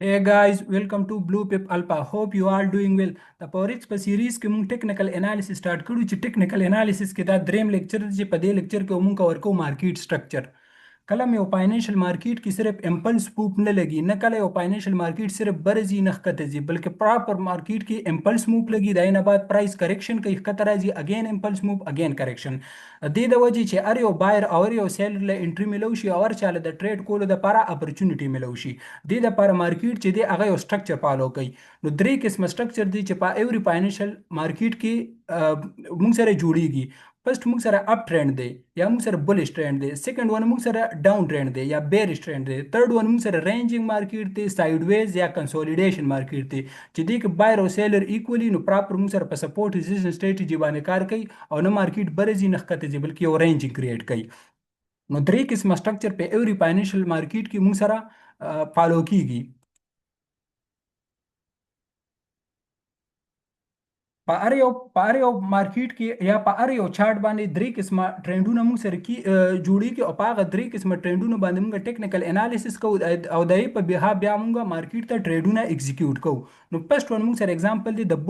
Hey guys, welcome to Blue Pip Alpha. Hope you all doing well. د Forex په سیریز کې مونږ ټیکنیکل انالیسس سٹارټ کړو چې ټیکنیکل انالیسس کې دا دریم لیکچر دی چې په دې لیکچر کې مونږ کور کوو مارکیټ سټرکچر. کله یو فاینانشل مارکیټ کې صرف امپلس موو نه لګي، نه کله یو فاینانشل مارکیټ صرف برزي نه ښکته ځي، بلکې پراپر مارکیټ کې امپلس موو لګي، دا نه بعد پرایس کریکشن کوي، ښکته راځي، اگین امپلس موو، اگین کریکشن. دې د وجې چې ار یو بایر او یو سیلر له انټری ملو شي او ور چاله د ټریډ کولو د لپاره اپورتونټی ملو شي. دې د لپاره مارکیټ چې دی هغه یو سټرکچر فالو کوي. نو درې قسمه سټرکچر دی چې په ایوری فاینانشل مارکیټ کې موږ سره جوړیږي. فرست موږ سره اپ ټرند دی یا موږ سره بولش ټرند دی، سیکنډ ون موږ سره ډاون ټرند دی یا بیریش ټرند دی، تھرد ون موږ سره رینجینګ مارکیټ دی، سایډ ویز یا کنسولیډیشن مارکیټ دی چې دې کې بایر او سیلر ایکولی نو پراپر موږ سره په سپورټ ریزیسټنس سټریټجی باندې کار کوي او نه مارکیټ برزي نه ښکته ځي بلکې یو رینجینګ کریټ کوي. نو درې قسمه سټرکچر په ایوری فاینانشل مارکیټ کې موږ سره فالو کیږي. په هر یو مارکیټ کې یا په هر یو چارت باندې درې قسمه ټرندونه موږ سره کی جوړیږي او په هغه درې قسمه ټرندونه باندې موږ ټیکنیکل انالیسس کوو او د یې په بیا موږ مارکیټ ته ټریډونه ایگزیکیوټ کوو. نو فرست ون موږ سره اگزامپل دی د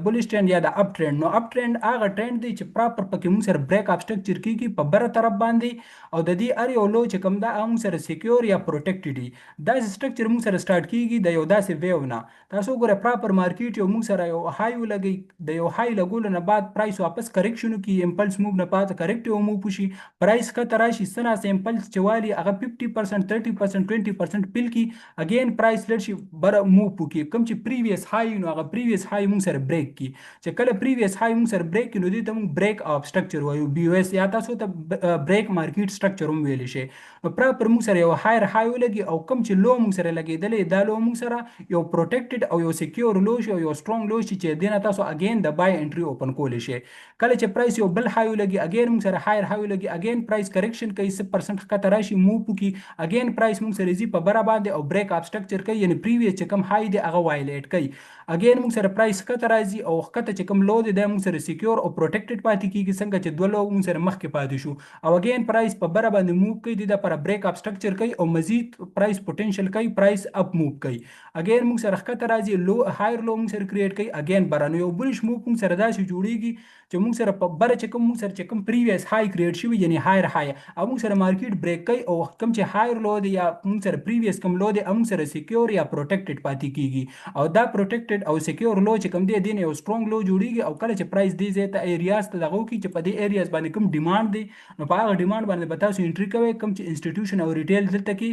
بولش ټرند یا د اپ ټرند. نو اپ ټرند هغه ټرند دی چې پراپر پکې موږ سره بریک اپ سټرکچر کیږي په بره طرف باندې او د دې هر یو لو چې کوم دا موږ سره سکیور یا پروټیکټډ دی. دا سټرکچر موږ سره سٹارټ کیږي د یو داسې ویو نه. تاسو ګوره پراپر مارکیټ یو موږ سره یو های د یو های لګولو نه بعد پرایس واپس کریکشن کی امپلس موو نه پات کریکټیو موو پوشي، پرایس کته راشي سنا سیمپلس چوالی هغه 50% 30% 20% پیل کی اگین پرایس لړ شي بر موو پوکي کم چې پریویس های نو هغه پریویس های موږ سره بریک کی چې کله پریویس های موږ سره بریک نو دې ته موږ بریک اپ سټرکچر وایو بي او اس یا تاسو ته بریک مارکیټ سټرکچر هم ویل شي. نو پراپر موږ سره یو هایر های ولګي او کم چې لو موږ سره لګیدلې دا لو موږ سره یو پروټیکټډ او یو سکیور لو شي او یو سترونګ لو شي چې دینه تاسو اگین د بای انټری اوپن کولی شي. کله چې پرایس یو بل های لګي اگین موږ سره هایر های لګي اگین پرایس کریکشن کوي 0% ښکته راشي موو پوکي اگین پرایس موږ سره زی په بره باندې او بریک اپ سټرکچر کوي یعنی پریویس چې کم های دی هغه وایلیټ کوي اگین موږ سره پرایس ښکته راځي او ښکته چې کم لو دی د موږ سره سکیور او پروټیکټډ پاتې کیږي څنګه چې دوه لو موږ سره مخکې پاتې شو او اگین پرایس په بره باندې موو کوي د لپاره بریک اپ سټرکچر کوي او مزید پرایس پوتنشل کوي پرایس اپ موو کوي اگین موږ سره ښکته راځي لو هایر لو موږ سره کریټ کوي اگین برانو یو بلش موو موږ سره داسې جوړیږي چې موږ سره په بره چې کوم موږ سره چې کوم پریویس های کریټ شوی یعنی هایر های او موږ سره مارکیټ بریک کوي او کوم چې هایر لو دی یا موږ سره پریویس کوم لو دی موږ سره سکیور یا پروټیکټډ پاتې کیږي او دا پروټیکټډ او سکیور لو چې کوم دی دین یو سترونګ لو جوړیږي او کله چې پرایس دی زه ته ایریاز ته دغه کی چې په دې ایریاز باندې کوم ډیماند دی نو په هغه ډیماند باندې به تاسو انټری کوئ کوم چې انسټیټیوشن او ریټیل دلته کې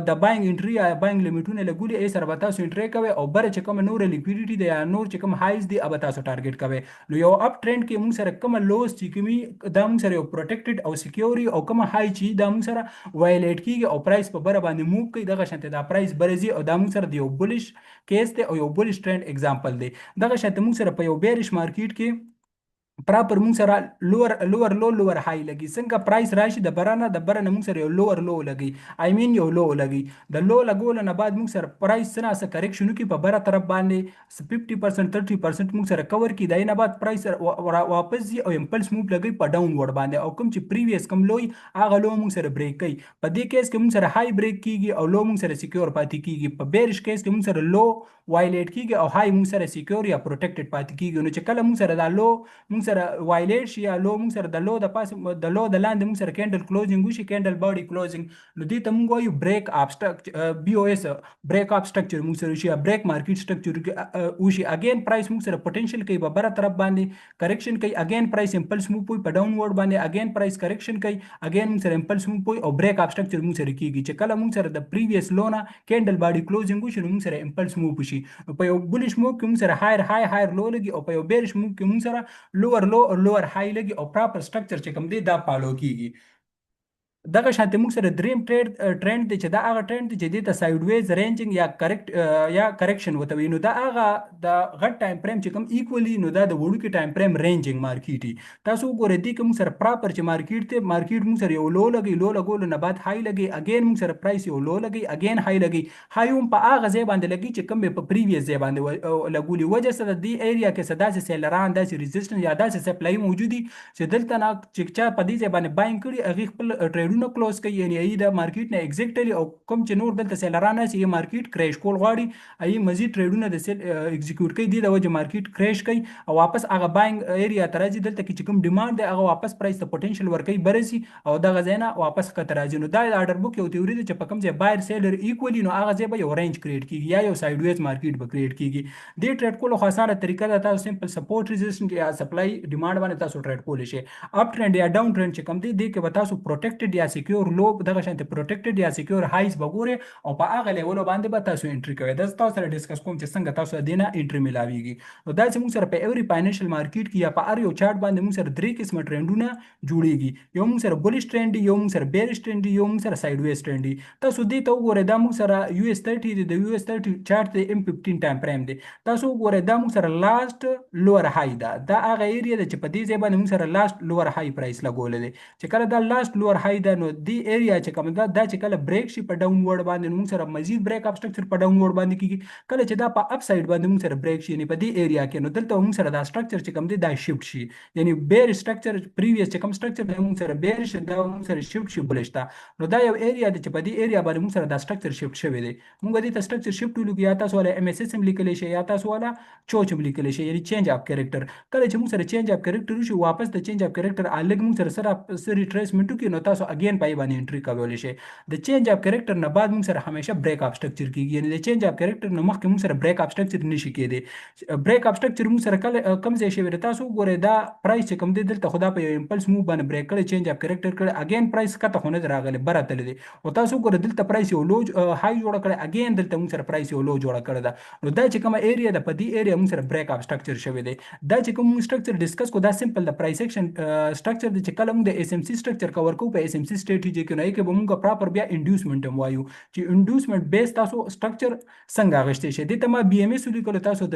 د باینګ انټری یا باینګ لیمیټونه لګولي ای سره به تاسو انټری کوئ او بره چې کوم نور لیکویډیټي دی یا نور چې کوم هایز دی به تاسو ټارګټ کوئ. نو یو اپ ټرند کې موږ سره کوم لوز چې کومي دا موږ سره یو پروټیکټډ او سکیوري او کوم های چې دا موږ سره وایلیټ کیږي او پرایس په بره باندې موو کوي دغه شانته دا پرایس برزي او دا موږ سره د یو بولش کیس دی او یو بولش ټرند اگزامپل دی. دغه شانته موږ سره په یو بیریش مارکیټ کې پراپر موږ سره لوور لوور های لګي څنګه پرایس راشي د برانه موږ سره یو لوور لو لګي آی مین یو لو لګي د لو لګول نه بعد موږ سره پرایس سنا سره کریکشن کی په بره طرف باندې 50% 30% موږ سره کور کی دای نه بعد پرایس واپس زی او امپلس موو لګي په ډاون ورډ باندې او کوم چې پریویس کوم لوی هغه لو موږ سره بریک کوي په دې کیس کې موږ سره های بریک کیږي او لو موږ سره سکیور پاتې کیږي. په بیریش کیس کې موږ سره لو وایلیټ کیږي او های موږ سره سکیور یا پروټیکټډ پاتې کیږي. نو چې کله موږ سره دا لو موږ سره وایلیټ شي یا لو موږ سره د لو د پاس د لو د لاندې موږ سره کینډل کلوزینګ وشي کینډل باډي کلوزینګ نو دې ته موږ وایو بریک اپ سټرکچر بي او اس بریک اپ سټرکچر موږ سره شي یا بریک مارکیټ سټرکچر وشي اگین پرایس موږ سره پوتنشل کوي په بره طرف باندې کریکشن کوي اگین پرایس امپلس موو پوي په ډاون ورډ باندې اگین پرایس کریکشن کوي اگین موږ سره امپلس موو پوي او بریک اپ سټرکچر موږ سره کیږي چې کله موږ سره د پریویس لو نه کینډل باډي کلوزینګ وشي نو موږ سره امپلس موو پوشي. په یو بولش موو کې موږ سره هایر لو لګي او په یو بیریش موو کې موږ سره لوور لو او لوور های لګي او پراپر سټرکچر چې کوم دی دا فالو کیږي. دغه شانته موږ سره دریم ټرند دی چې دا هغه ټرند دی چې د سایډ ویز رینجینګ یا کریکشن وته وي نو دا هغه د غټ ټایم فریم چې کوم ایکولی نو دا د وړوکی ټایم فریم رینجینګ مارکیټ دی. تاسو ګورئ دی کوم سره پراپر چې مارکیټ موږ سره یو لو لګي لو لګول نه بعد های لګي اگین موږ سره پرایس یو لو لګي اگین های لګي های هم په هغه ځای باندې لګي چې کوم په پریویس ځای باندې لګولي وجه سره دی ایریا کې صدا سه سیلران داسې ریزिस्टنس یا داسې سپلای موجودي چې دلته نه چې چا په دې ځای باندې باینګ کړي هغه خپل ټریډ ټریډونه کلوز کوي، یعنی ای د مارکیټ نه ایگزیکټلی، او کوم چې نور دلته سیلران شي مارکیټ کریش کول غواړي ای مزید ټریډونه د سیل ایگزیکیوټ کوي، د وجه مارکیټ کریش کوي او واپس هغه باینګ ایریا ته راځي، دلته کې چې کوم ډیماند دی هغه واپس پرایس ته پوتنشل ورکوي برسي او دغه ځای نه واپس ښکته راځي. نو دا د آرډر بوک یو تیوري ده چې په کوم ځای بایر سیلر ایکوالي نو هغه ځای به یو رینج کریټ کیږي یا یو سایډ ویز مارکیټ به کریټ کیږي. دې ټریډ کولو خو اسانه طریقه ده، تاسو سمپل سپورټ ریزिस्टेंस یا سپلای ډیماند باندې تاسو ټریډ کولی شئ. اپ ټرند یا ډاون ټرند چې کوم دی دې کې به تاسو پروټیکټډ یا سکیور لو دغه شانته پروټیکټډ یا سکیور هایز به ګورئ او په هغه لیول باندې به تاسو انټری کوئ. دا تاسو سره ډیسکس کوم چې څنګه تاسو دینه انټری ملاویږي. نو دا چې موږ سره په ایوري فاینانشل مارکیټ کې یا په هر یو چارت باندې موږ سره درې قسمه ټرندونه جوړیږي، یو موږ سره بولیش ټرند دی، یو موږ سره بیریش ټرند دی، یو موږ سره سایډ ویز ټرند دی. تاسو دې ته وګورئ دا موږ سره یو اس 30 دی، د یو اس 30 چارت دی ام 15 ټایم فریم دی. تاسو وګورئ دا موږ سره لاست لوور های ده، دا هغه ایریا ده چې په دې ځای باندې موږ سره لاست لوور های پرایس لګولې دی. چې کله دا لاست لوور های ده نو دې ایریا چې کوم ده دا چې کله بریک شي په ډاون ورډ باندې موږ سره مزید بریک اپ سټرکچر په ډاون ورډ باندې کیږي. کله چې دا په اپ ساید باندې موږ سره بریک شي یعنی په دې ایریا کې نو دلته موږ سره دا سټرکچر چې کوم دی دا شیفت شي، یعنی بیر سټرکچر پریویس چې کوم سټرکچر دی موږ سره بیر شي دا موږ سره شیفت شي بلش تا. نو دا یو ایریا دی چې په دې ایریا باندې موږ سره دا سټرکچر شیفت شوی دی. موږ دې ته سټرکچر شیفت ولیکو، یا تاسو ولا ام اس اس ام لیکلی شي یا تاسو ولا چوچ هم لیکلی شي، یعنی چینج اپ کریکټر. کله چې موږ سره چینج اپ کریکټر وشي واپس د چینج اپ کریکټر الګ موږ سره سری ټریسمنټ کوي نو تاسو اگین پای باندې انټری کولی شئ. د چینج اپ کریکټر نه بعد موږ سره همیشه بریک اپ سټرکچر کیږي، یعنی د چینج اپ کریکټر نه مخکې موږ سره بریک اپ سټرکچر نشي کېدی. بریک اپ سټرکچر موږ سره کله کم ځای شوی تاسو وګورئ دا پرایس چې کوم دی دلته خدا په یو امپلس موو باندې بریک کړی چینج اپ کریکټر کړی اگین پرایس کته خو نه راغلی بره تللی دی او تاسو وګورئ دلته پرایس یو لو های جوړ کړی اگین دلته موږ سره پرایس یو لو جوړ کړی ده. نو دا چې کومه ایریا ده په دې ایریا موږ سره بریک اپ سټرکچر شوی دی. دا چې کوم سټرکچر ډیسکس کو دا سمپل د پرایس ایکشن سټرکچر دی چې کله موږ د اس ام سی سټرکچر کور کوو په اس ام سی سټریټیجی کې نه کې به موږ پراپر بیا انډیوسمنت هم وایو چې انډیوسمنت بیس تاسو سټرکچر څنګه غشته شي. دته ما بی ام اس لیکل تاسو د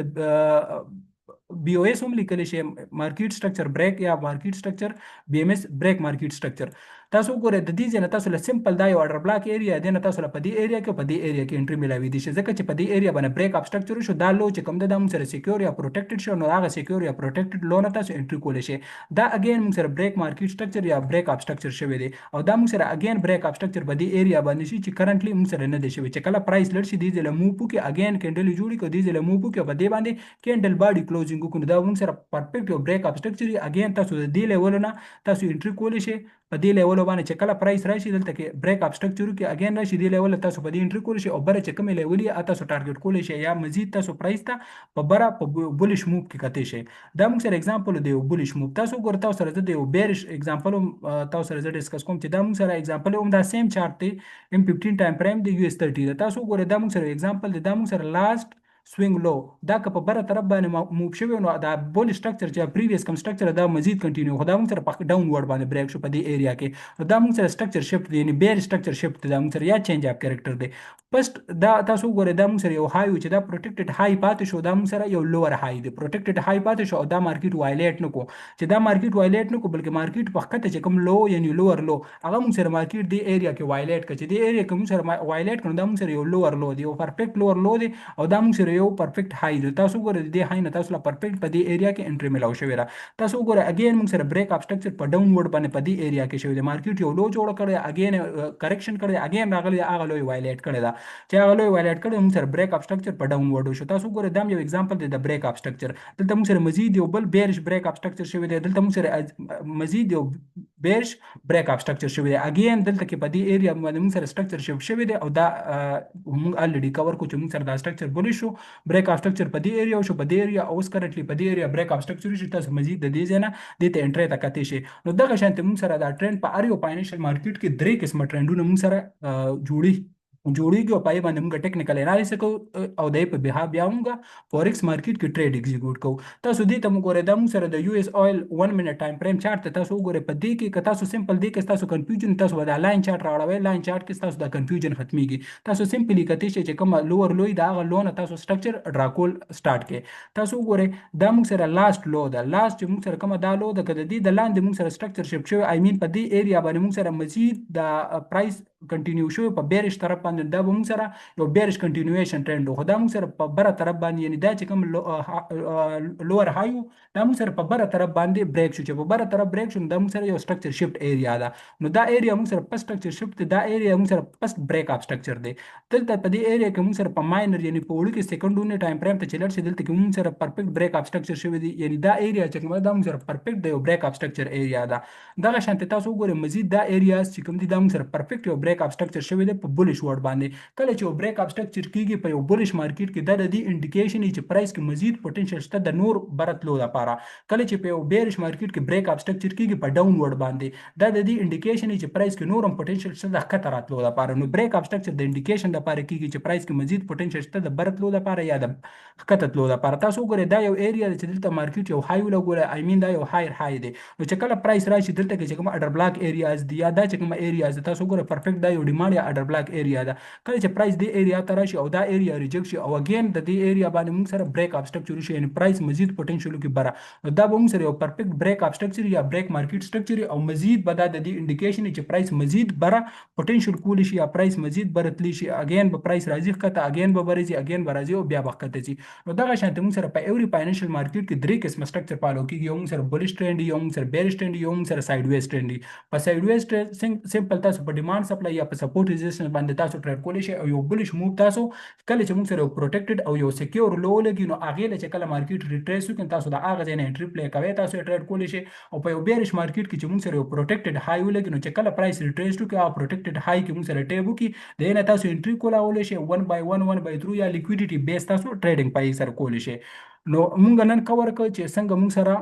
بی او اس هم لیکل شي مارکیټ سټرکچر بریک یا مارکیټ سټرکچر بی ام اس بریک مارکیټ سټرکچر. تاسو وګورئ د دې ځای نه تاسو له سمپل دا یو اډر بلاک ایریا دی نه تاسو له په دې ایریا کې په دې ایریا کې انټری ملاوي دي شي ځکه چې په دې ایریا باندې بریک اپ سټرکچر شو دا لو چې کوم د موږ سره سکیور یا پروټیکټډ شو نو هغه سکیور یا پروټیکټډ لو نه تاسو انټری کولی شئ. دا اگین موږ سره بریک مارکیټ سټرکچر یا بریک اپ سټرکچر شوی دی او دا موږ سره اگین بریک اپ سټرکچر په دې ایریا باندې شي چې کرنټلی موږ سره نه دی شوی چې کله پرایس لړ شي دې ځله موو پوکي اگین کینډل جوړي کو دې ځله موو پوکي په دې باندې کینډل باډي کلوزینګ کو دا موږ سره پرفیکټ یو بریک اپ سټرکچر اگین تاسو د دې لیول نه تاسو انټری کولی شئ په دې لیول باندې چې کله پرایس راشي دلته کې بریک اپ سټرکچر کې اگین راشي دې لیول تاسو په دې انټری کولی شئ او بره چې کوم لیول یې تاسو ټارګټ کولی شئ یا مزید تاسو پرایس ته په بره په بولیش موو کې کته شئ. دا موږ سره اگزامپل دی یو بولیش موو. تاسو ګور تاسو سره د یو بیریش اگزامپل تاسو سره ډیسکس کوم چې دا موږ سره اگزامپل هم دا سیم چارت دی ام 15 ټایم فریم دی یو اس 30 تاسو ګور دا موږ سره اگزامپل دی دا موږ سره لاست سوینګ لو دا که په بره طرف باندې موو شوی نو دا بول سټرکچر چې پریویس کم سټرکچر دا مزید کنټینیو خو دا موږ سره په ډاون ورډ باندې بریک شو په دې ایریا کې نو دا موږ سره سټرکچر شفت دی یعنی بیر سټرکچر شفت دا موږ سره یا چینج اپ کریکټر دی. پست دا تاسو ګورئ دا موږ سره یو های چې دا پروټیکټډ های پاتې شو دا موږ سره یو لوور های دی پروټیکټډ های پاتې شو او دا مارکیټ وایلیټ نه کو چې دا مارکیټ وایلیټ نه کو بلکې مارکیټ په خطه چې کوم لو یعنی لوور لو هغه موږ سره مارکیټ دی ایریا کې وایلیټ کړي چې دی ایریا کې موږ سره وایلیټ کړي دا موږ سره یو لوور لو دی یو پرفیکټ لوور لو دی او دا موږ سره یو پرفیکټ های دی. تاسو ګورئ د دې های نه تاسو لا پرفیکټ په دې ایریا کې انټری ملاو شوی را. تاسو ګورئ اگین موږ سره بریک اپ سټرکچر په ډاون ورډ باندې په دې ایریا کې شوی دی مارکیټ یو لو جوړ کړی اگین کریکشن کړی اگین راغلی هغه لوی وایلیټ کړی دا چې هغه لوی وایلیټ کړی موږ سره بریک اپ سټرکچر په ډاون ورډ شو. تاسو ګورئ دا یو اگزامپل دی د بریک اپ سټرکچر دلته موږ سره مزید یو بل بیرش بریک اپ سټرکچر شوی دی دلته موږ سره مزید یو بیرش بریک اپ سټرکچر شوی دی اگین دلته کې په دې ایریا باندې موږ سره سټرکچر شیفت شوی دی او دا موږ الریډي کور کو چې موږ سره دا سټرکچر بولی شو بریک اپ سټرکچر په دې ایریا شو په دې ایریا اوس کرنټلی په دې ایریا بریک اپ سټرکچر شي تاسو مزید د دې ځای نه دې ته انټری ته کته شي. نو دغه شانته موږ سره دا ټرند په اریو فاینانشل مارکیټ کې درې قسمه ټرندونه موږ سره جوړیږي او پای باندې موږ ټیکنیکل انالیسس کوو او د په بها بیا موږ فورکس مارکیټ کې ټریډ ایگزیکیوټ کوو. تاسو دې ته موږ ګورئ دا موږ سره د یو اس اویل 1 منټ ټایم فریم چارت تاسو وګورئ په دې کې که تاسو سمپل دې کې تاسو کنفیوژن تاسو دا لاین چارت راوړئ لاین چارت کې تاسو دا کنفیوژن ختميږي تاسو سمپلی کته شي چې کوم لوور لوی دا غ لون تاسو سټرکچر ډراکول سٹارټ کې تاسو وګورئ دا موږ سره لاست لو دا لاست چې موږ سره کوم دا لو د کده دې د لاندې موږ سره سټرکچر شپ شوی آی مین په دې ایریا باندې موږ سره مزید د پرایس کنټینیو شو په بیرش طرف باندې، دا به موږ سره یو بیرش کنټینیویشن ټرند خو دا موږ سره په بره طرف باندې، یعنی دا چې کوم لوور هایو دا موږ سره په بره طرف باندې بریک شو، چې په بره طرف بریک شو دا موږ سره یو سټرکچر شفت ایریا ده. نو دا ایریا موږ سره پس سټرکچر شفت، دا ایریا موږ سره پس بریک اپ سټرکچر دی. دلته په دې ایریا کې موږ سره په ماینر یعنی په وړو کې سکندونی ټایم فریم ته چلر شي، دلته کې موږ سره پرفیکټ بریک اپ سټرکچر شوی دی، یعنی دا ایریا چې کومه دا موږ سره پرفیکټ دی یو بریک اپ سټرکچر ایریا ده. دغه شانته تاسو وګورئ مزید دا ایریاز چې کوم دي دا موږ سره پرفیکټ یو بریک اپ سټرکچر شوی دی په بولیش ورډ باندې. کله چې یو بریک اپ سټرکچر کیږي په یو بولیش مارکیټ کې دا د دې انډیکیشن چې پرایس کې مزید پوتنشل شته د نور برتلو لپاره. کله چې په یو بیرش مارکیټ کې بریک اپ سټرکچر کیږي په ډاون ورډ باندې دا د دې انډیکیشن چې پرایس کې نورم پوتنشل شته د ښکته راتلو لپاره. نو بریک اپ سټرکچر د انډیکیشن لپاره کیږي چې پرایس کې مزید پوتنشل شته د برتلو لپاره یا د ښکته تلو لپاره. تاسو وګورئ دا یو ایریا چې دلته مارکیټ یو های ولګول، آی مین دا یو هایر های دی. نو چې کله پرایس راشي دلته کې چې کوم اډر بلاک ایریاز دي یا دا چې کوم ایریاز تاسو وګورئ پرفیکټ دا یو ډیماند یا اډر بلاک ایریا ده. کله چې پرایس دې ایریا ته راشي او دا ایریا ریجکټ شي او اگین د دې ایریا باندې موږ سره بریک اپ سټرکچر شي، یعنی پرایس مزید پوتنشل کې بره، نو دا به موږ سره یو پرفیکټ بریک اپ سټرکچر یا بریک مارکیټ سټرکچر او مزید به دا د دې انډیکیشن چې پرایس مزید بره پوتنشل کول شي یا پرایس مزید بره تلی شي، اگین به پرایس راځي ښکته، اگین به برځي، اگین به راځي او بیا به ښکته ځي. نو دغه شانته موږ سره په ایوري فاینانشل مارکیټ کې درې قسمه سټرکچر فالو کیږي. یو موږ سره بولیش ټرند، یو موږ سره بیرش ټرند، یو موږ سره سایډ ویز ټرند. په سایډ ویز ټرند سمپل تاسو په ډیماند سپلای یا په سپورټ ریزिस्टنس باندې تاسو ټریډ کولی شئ، او یو بولیش موو تاسو کله چې موږ سره یو پروټیکټډ او یو سکیور لو لګي نو هغه چې کله مارکیټ ریټریس وکړي تاسو د هغه ځای نه انټری پلی کوئ، تاسو ټریډ کولی شئ. او په یو بیرش مارکیټ کې چې موږ سره یو پروټیکټډ های ولګي نو چې کله پرایس ریټریس وکړي او پروټیکټډ های کې موږ سره ټیب وکړي د نه تاسو انټری کولای شئ 1 بای 1 1 بای 3 یا لیکویډیټي بیس تاسو ټریډینګ پای سره کولی شئ. نو موږ نن کور کړ چې څنګه موږ سره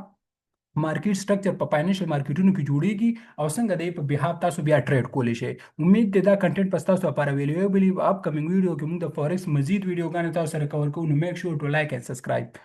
مارکیټ سټرکچر په فاینانشل مارکیټونو کې جوړیږي او څنګه د په بهاف تاسو بیا ټریډ کولی شئ. امید ده دا کنټینټ پس تاسو لپاره ویلیبل وي. اپ کمینګ ویډیو کې موږ د فورکس مزید ویډیوګانې تاسو سره کور کوو، نو میک شور ټو لایک اینڈ سبسکرایب.